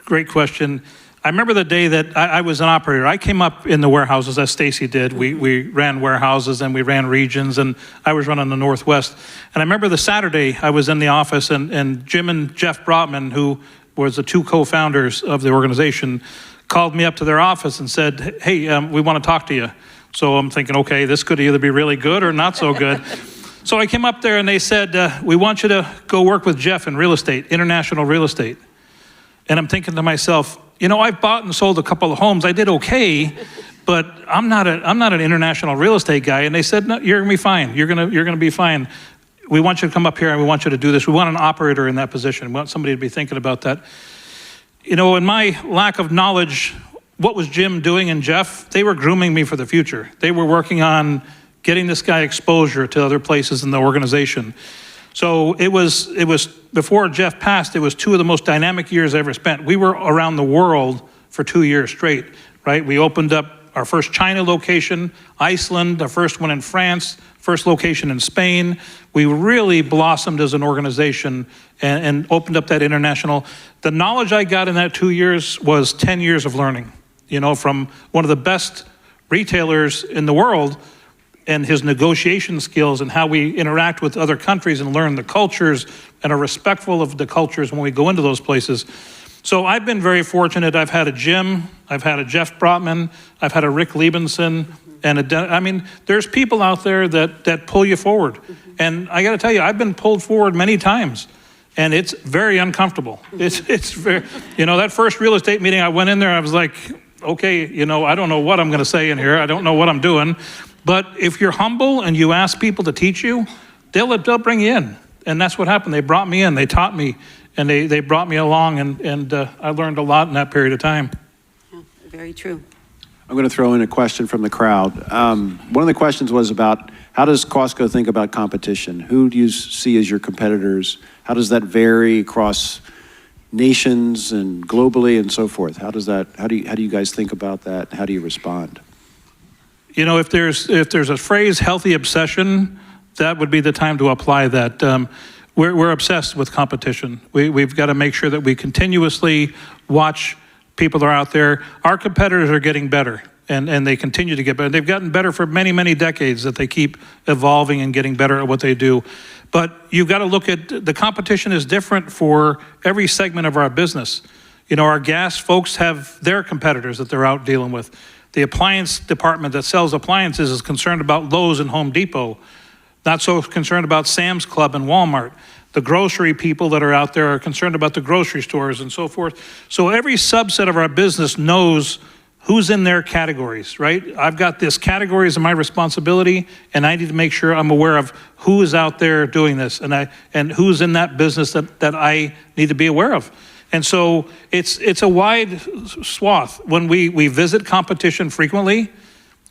great question. I remember the day that I was an operator. I came up in the warehouses as Stacy did. We ran warehouses and we ran regions, and I was running the Northwest. And I remember the Saturday I was in the office, and Jim and Jeff Brotman, who was the 2 co-founders of the organization, called me up to their office and said, hey, we want to talk to you. So I'm thinking, okay, this could either be really good or not so good. So I came up there and they said, we want you to go work with Jeff in real estate, international real estate. And I'm thinking to myself, I've bought and sold a couple of homes. I did okay, but I'm not an international real estate guy. And they said, no, you're gonna be fine. You're gonna be fine. We want you to come up here and we want you to do this. We want an operator in that position. We want somebody to be thinking about that. In my lack of knowledge, what was Jim doing and Jeff? They were grooming me for the future. They were working on getting this guy exposure to other places in the organization. So it was before Jeff passed, it was 2 of the most dynamic years I ever spent. We were around the world for 2 years straight, right? We opened up our first China location, Iceland, our first one in France, first location in Spain. We really blossomed as an organization and opened up that international. The knowledge I got in that 2 years was 10 years of learning, from one of the best retailers in the world, and his negotiation skills and how we interact with other countries and learn the cultures and are respectful of the cultures when we go into those places. So I've been very fortunate. I've had a Jim, I've had a Jeff Brotman, I've had a Rick Liebenson, and there's people out there that pull you forward. And I got to tell you, I've been pulled forward many times, and it's very uncomfortable. It's very, that first real estate meeting I went in there, I was like, okay, I don't know what I'm going to say in here. I don't know what I'm doing. But if you're humble and you ask people to teach you, they'll bring you in. And that's what happened. They brought me in, they taught me, and they brought me along, and I learned a lot in that period of time. Yeah, very true. I'm going to throw in a question from the crowd. One of the questions was about, how does Costco think about competition? Who do you see as your competitors? How does that vary across nations and globally and so forth? How do you guys think about that? How do you respond? If there's a phrase, healthy obsession, that would be the time to apply that. We're obsessed with competition. We've got to make sure that we continuously watch people that are out there. Our competitors are getting better, and they continue to get better. They've gotten better for many, many decades, that they keep evolving and getting better at what they do. But you've got to look at, the competition is different for every segment of our business. Our gas folks have their competitors that they're out dealing with. The appliance department that sells appliances is concerned about Lowe's and Home Depot, not so concerned about Sam's Club and Walmart. The grocery people that are out there are concerned about the grocery stores and so forth. So every subset of our business knows who's in their categories, right? I've got this categories of my responsibility, and I need to make sure I'm aware of who is out there doing this, and who's in that business that I need to be aware of. And so it's a wide swath. When we visit competition frequently,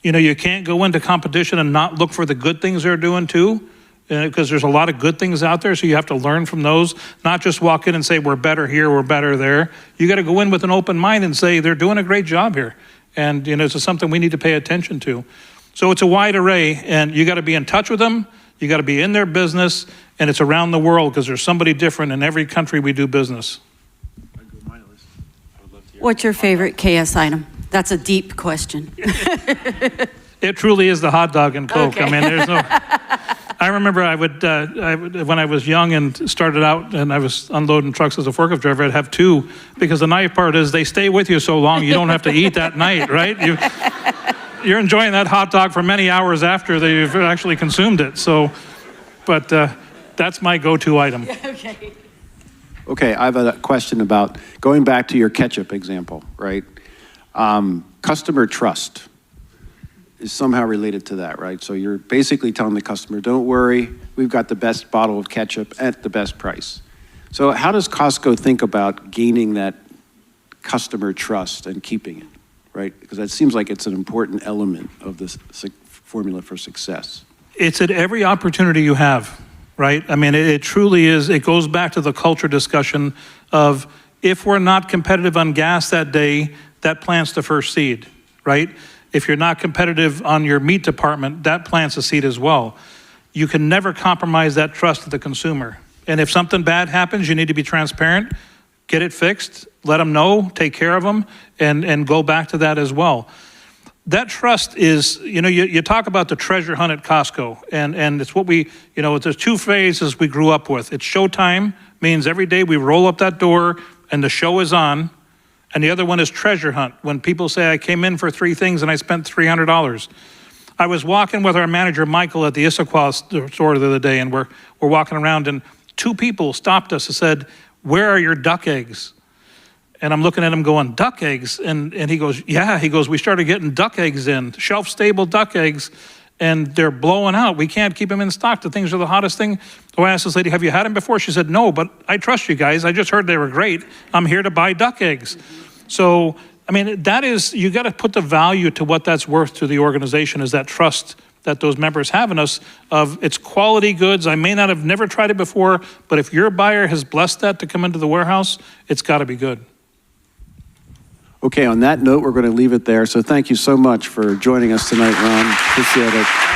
you can't go into competition and not look for the good things they're doing too, because there's a lot of good things out there, so you have to learn from those, not just walk in and say, we're better here, we're better there. You got to go in with an open mind and say, they're doing a great job here. And this is something we need to pay attention to. So it's a wide array, and you got to be in touch with them, you got to be in their business, and it's around the world, because there's somebody different in every country we do business. What's your favorite KS item? That's a deep question. It truly is the hot dog and Coke. Okay. There's no. I remember I would when I was young and started out, and I was unloading trucks as a forklift driver, I'd have 2, because the nice part is they stay with you so long you don't have to eat that night, right? You're enjoying that hot dog for many hours after they've actually consumed it. So, but that's my go-to item. Okay. Okay, I have a question about going back to your ketchup example, right? Customer trust is somehow related to that, right? So you're basically telling the customer, don't worry, we've got the best bottle of ketchup at the best price. So how does Costco think about gaining that customer trust and keeping it, right? Because that seems like it's an important element of this formula for success. It's at every opportunity you have. Right? It truly is. It goes back to the culture discussion of, if we're not competitive on gas that day, that plants the first seed, right? If you're not competitive on your meat department, that plants a seed as well. You can never compromise that trust of the consumer. And if something bad happens, you need to be transparent, get it fixed, let them know, take care of them, and go back to that as well. That trust is, you talk about the treasure hunt at Costco, and it's what we, there's 2 phases we grew up with. It's showtime, means every day we roll up that door and the show is on, and the other one is treasure hunt, when people say, I came in for 3 things and I spent $300. I was walking with our manager, Michael, at the Issaquah store the other day, and we're walking around, and 2 people stopped us and said, where are your duck eggs? And I'm looking at him going, duck eggs? And he goes, yeah. He goes, we started getting duck eggs in, shelf-stable duck eggs, and they're blowing out. We can't keep them in stock. The things are the hottest thing. So I asked this lady, have you had them before? She said, no, but I trust you guys. I just heard they were great. I'm here to buy duck eggs. So, I mean, that is, you got to put the value to what that's worth to the organization, is that trust that those members have in us of it's quality goods. I may not have never tried it before, but if your buyer has blessed that to come into the warehouse, it's got to be good. Okay, on that note, we're going to leave it there. So thank you so much for joining us tonight, Ron. Appreciate it.